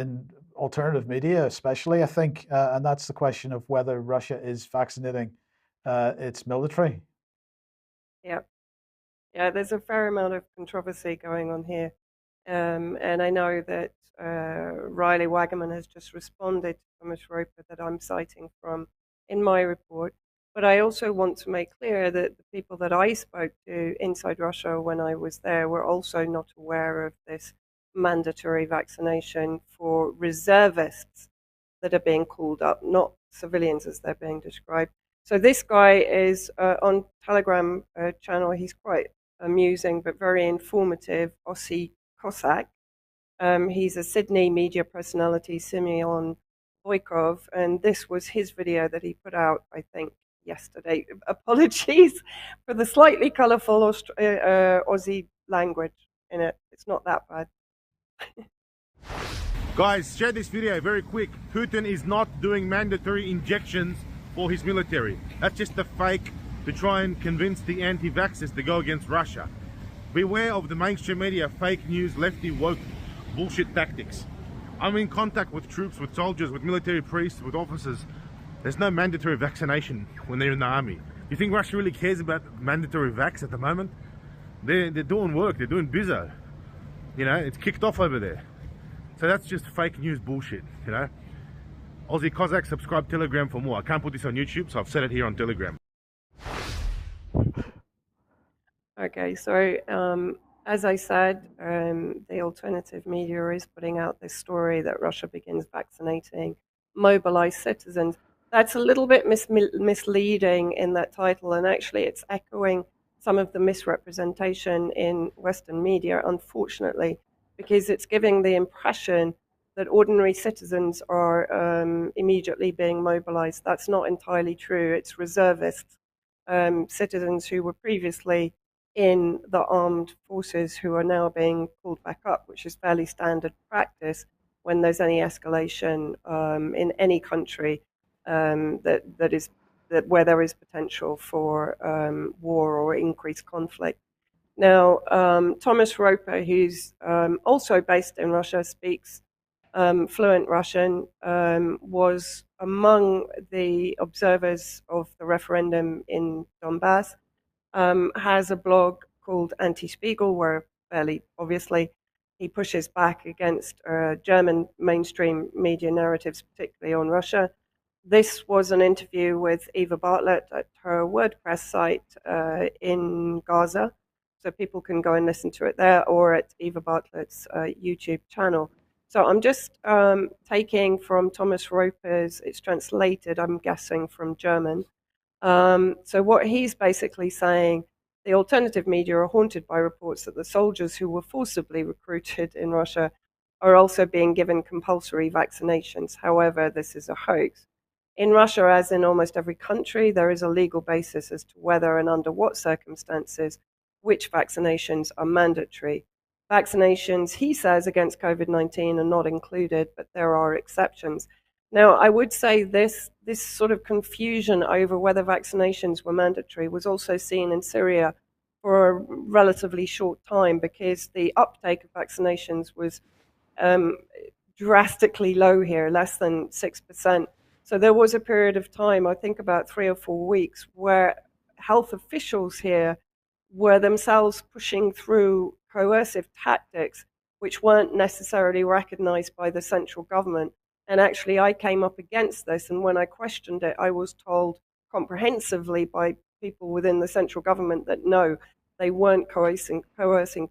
in alternative media, especially, I think, and that's the question of whether Russia is vaccinating its military. Yeah, yeah. There's a fair amount of controversy going on here, and I know that Riley Wagaman has just responded to Thomas Roper that I'm citing from in my report. But I also want to make clear that the people that I spoke to inside Russia when I was there were also not aware of this mandatory vaccination for reservists that are being called up, not civilians as they're being described. So this guy is on Telegram channel. He's quite amusing but very informative. Ossi Cossack. He's a Sydney media personality, Simeon Boykov, and this was his video that he put out, I think, yesterday. Apologies for the slightly colourful Aussie language in it. It's not that bad. Guys, share this video very quick. Putin is not doing mandatory injections for his military. That's just a fake to try and convince the anti-vaxxers to go against Russia. Beware of the mainstream media fake news, lefty woke bullshit tactics. I'm in contact with troops, with soldiers, with military priests, with officers. There's no mandatory vaccination when they're in the army. You think Russia really cares about mandatory vax at the moment? They're doing work, they're doing bizzo. You know, it's kicked off over there. So that's just fake news bullshit, you know. Aussie Cossack, subscribe Telegram for more. I can't put this on YouTube, so I've said it here on Telegram. Okay, so as I said, the alternative media is putting out this story that Russia begins vaccinating mobilized citizens. That's a little bit misleading in that title, and actually it's echoing some of the misrepresentation in Western media, unfortunately, because it's giving the impression that ordinary citizens are immediately being mobilized. That's not entirely true. It's reservists, citizens who were previously in the armed forces who are now being pulled back up, which is fairly standard practice when there's any escalation in any country where there is potential for war or increased conflict. Now, Thomas Roper, who's also based in Russia, speaks fluent Russian, was among the observers of the referendum in Donbass, has a blog called Anti-Spiegel, where fairly obviously he pushes back against German mainstream media narratives, particularly on Russia. This was an interview with Eva Bartlett at her WordPress site in Gaza. So people can go and listen to it there or at Eva Bartlett's YouTube channel. So I'm just taking from Thomas Roper's, it's translated, I'm guessing, from German. So what he's basically saying, the alternative media are haunted by reports that the soldiers who were forcibly recruited in Russia are also being given compulsory vaccinations. However, this is a hoax. In Russia, as in almost every country, there is a legal basis as to whether and under what circumstances which vaccinations are mandatory. Vaccinations, he says, against COVID-19 are not included, but there are exceptions. Now, I would say this sort of confusion over whether vaccinations were mandatory was also seen in Syria for a relatively short time because the uptake of vaccinations was drastically low here, less than 6%. So there was a period of time, I think about 3 or 4 weeks, where health officials here were themselves pushing through coercive tactics which weren't necessarily recognized by the central government. And actually, I came up against this, and when I questioned it, I was told comprehensively by people within the central government that no, they weren't coercing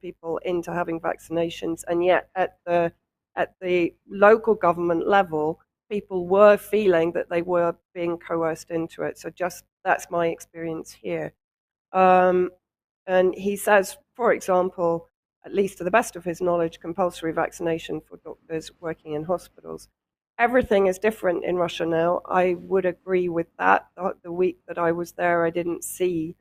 people into having vaccinations, and yet at the local government level, people were feeling that they were being coerced into it. So just that's my experience here. And he says, for example, at least to the best of his knowledge, compulsory vaccination for doctors working in hospitals. Everything is different in Russia now. I would agree with that. The week that I was there, I didn't see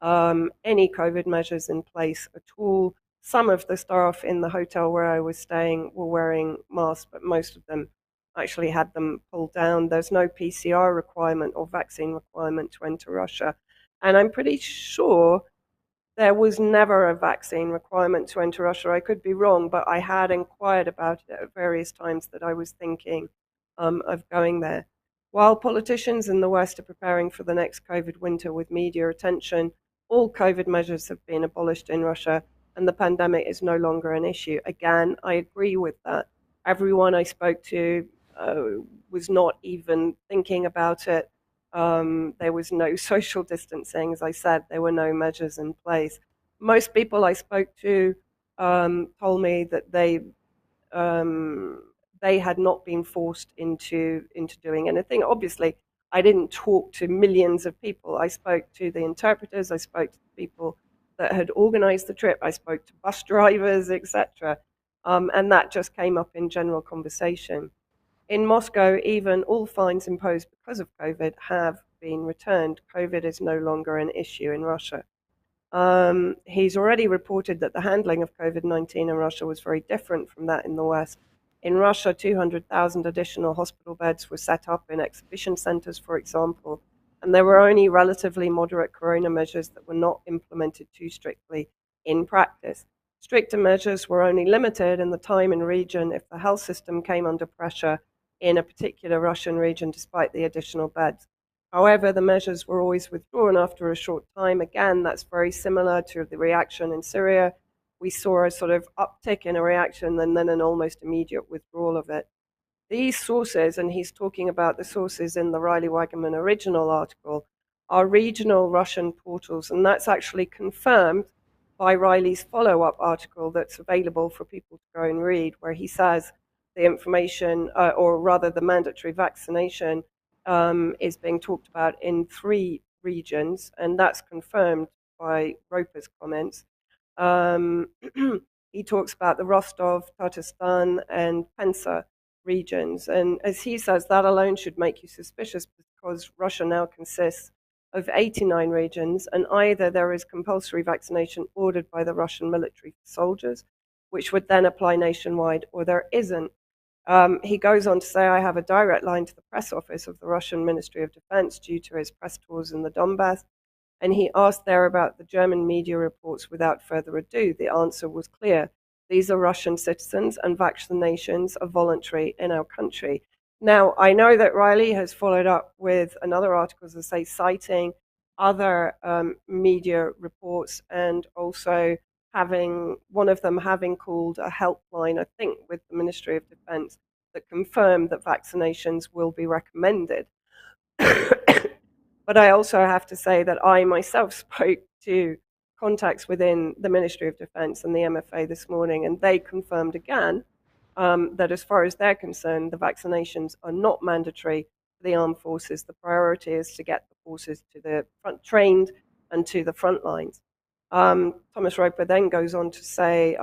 any COVID measures in place at all. Some of the staff in the hotel where I was staying were wearing masks, but most of them actually had them pulled down. There's no PCR requirement or vaccine requirement to enter Russia. And I'm pretty sure there was never a vaccine requirement to enter Russia. I could be wrong, but I had inquired about it at various times that I was thinking of going there. While politicians in the West are preparing for the next COVID winter with media attention, all COVID measures have been abolished in Russia and the pandemic is no longer an issue. Again, I agree with that. Everyone I spoke to was not even thinking about it. There was no social distancing, as I said, there were no measures in place. Most people I spoke to told me that they had not been forced into doing anything. Obviously, I didn't talk to millions of people. I spoke to the interpreters, I spoke to the people that had organized the trip, I spoke to bus drivers, etc. And that just came up in general conversation. In Moscow, even all fines imposed because of COVID have been returned. COVID is no longer an issue in Russia. He's already reported that the handling of COVID-19 in Russia was very different from that in the West. In Russia, 200,000 additional hospital beds were set up in exhibition centers, for example, and there were only relatively moderate corona measures that were not implemented too strictly in practice. Stricter measures were only limited in the time and region if the health system came under pressure in a particular Russian region despite the additional beds. However, the measures were always withdrawn after a short time. Again, that's very similar to the reaction in Syria. We saw a sort of uptick in a reaction and then an almost immediate withdrawal of it. These sources, and he's talking about the sources in the Riley Waggaman original article, are regional Russian portals, and that's actually confirmed by Riley's follow-up article that's available for people to go and read, where he says the information, or rather the mandatory vaccination, is being talked about in 3 regions, and that's confirmed by Roper's comments. He talks about the Rostov, Tatarstan, and Pensa regions, and as he says, that alone should make you suspicious because Russia now consists of 89 regions, and either there is compulsory vaccination ordered by the Russian military for soldiers, which would then apply nationwide, or there isn't. He goes on to say, I have a direct line to the press office of the Russian Ministry of Defense due to his press tours in the Donbass, and he asked there about the German media reports without further ado. The answer was clear. These are Russian citizens and vaccinations are voluntary in our country. Now, I know that Riley has followed up with another article, as I say, citing other media reports and also having one of them having called a helpline, I think, with the Ministry of Defense that confirmed that vaccinations will be recommended. But I also have to say that I myself spoke to contacts within the Ministry of Defense and the MFA this morning, and they confirmed again that as far as they're concerned, the vaccinations are not mandatory for the armed forces. The priority is to get the forces to the front, trained and to the front lines. Thomas Roper then goes on to say,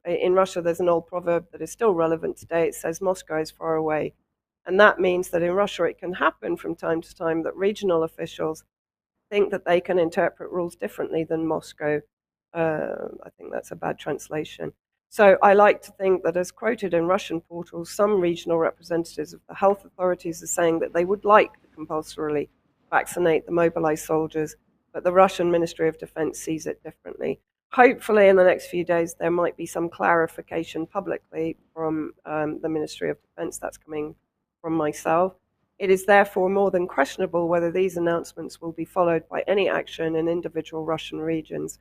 in Russia there's an old proverb that is still relevant today. It says Moscow is far away. And that means that in Russia it can happen from time to time that regional officials think that they can interpret rules differently than Moscow. I think that's a bad translation. So I like to think that, as quoted in Russian portals, some regional representatives of the health authorities are saying that they would like to compulsorily vaccinate the mobilized soldiers, but the Russian Ministry of Defense sees it differently. Hopefully in the next few days there might be some clarification publicly from the Ministry of Defense. That's coming from myself. It is therefore more than questionable whether these announcements will be followed by any action in individual Russian regions,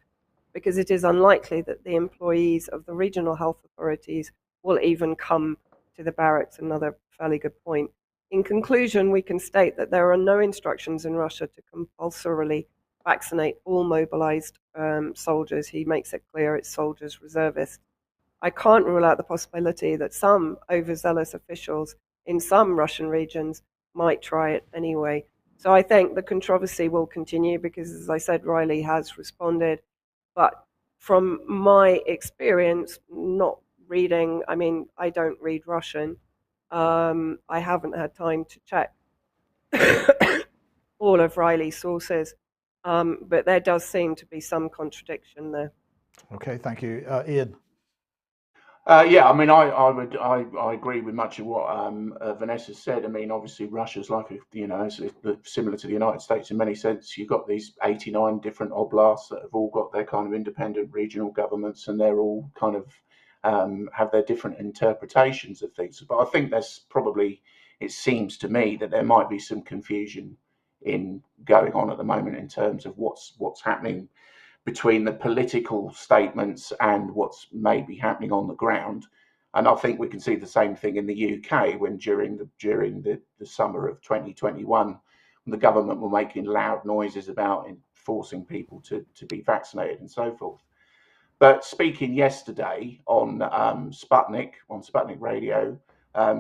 because it is unlikely that the employees of the regional health authorities will even come to the barracks. Another fairly good point. In conclusion, we can state that there are no instructions in Russia to compulsorily vaccinate all mobilized soldiers. He makes it clear it's soldiers, reservists. I can't rule out the possibility that some overzealous officials in some Russian regions might try it anyway. So I think the controversy will continue because, as I said, Riley has responded. But from my experience, not reading, I mean, I don't read Russian. I haven't had time to check all of Riley's sources, but there does seem to be some contradiction there. Okay, thank you. Ian. Yeah, I mean, I agree with much of what Vanessa said. I mean, obviously, Russia's like it's similar to the United States in many sense. You've got these 89 different oblasts that have all got their kind of independent regional governments, and they're all kind of have their different interpretations of things. But I think it seems to me that there might be some confusion in going on at the moment in terms of what's happening between the political statements and what's maybe happening on the ground. And I think we can see the same thing in the UK when during the summer of 2021, the government were making loud noises about forcing people to be vaccinated and so forth. But speaking yesterday on Sputnik Radio,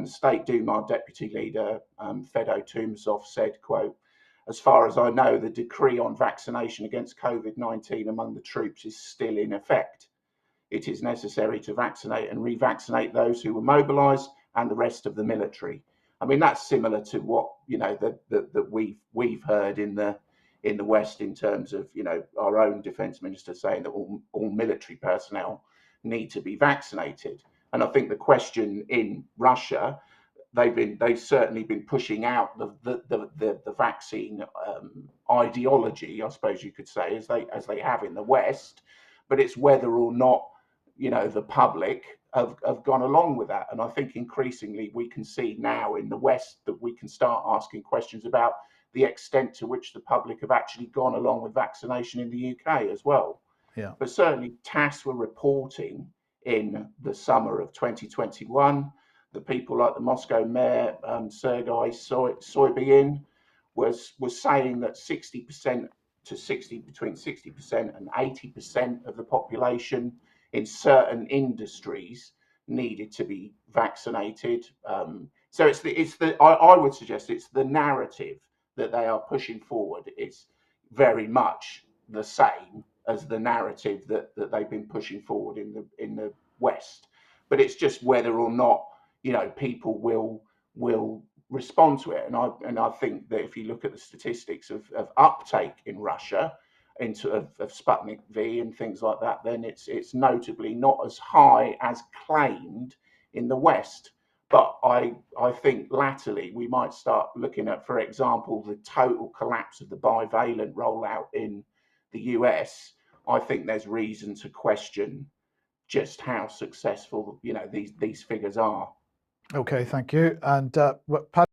State Duma Deputy Leader Fedo Tumsov said, quote, "As far as I know, the decree on vaccination against COVID-19 among the troops is still in effect. It is necessary to vaccinate and revaccinate those who were mobilised and the rest of the military." I mean, that's similar to what that we've heard in the West in terms of our own defence minister saying that all military personnel need to be vaccinated. And I think the question in Russia, they've certainly been pushing out the vaccine ideology, I suppose you could say, as they have in the West, but it's whether or not the public have gone along with that. And I think increasingly we can see now in the West that we can start asking questions about the extent to which the public have actually gone along with vaccination in the UK as well. Yeah. But certainly TASS were reporting in the summer of 2021 that people like the Moscow mayor, Sergei Sobyanin, was saying that 60% between 60% and 80% of the population in certain industries needed to be vaccinated. So I would suggest it's the narrative that they are pushing forward. It's very much the same as the narrative that they've been pushing forward in the West, but it's just whether or not people will respond to it. And I think that if you look at the statistics of uptake in Russia of Sputnik V and things like that, then it's notably not as high as claimed in the West. But I think latterly we might start looking at, for example, the total collapse of the bivalent rollout in the US. I think there's reason to question just how successful these figures are. Okay, thank you. And Pat.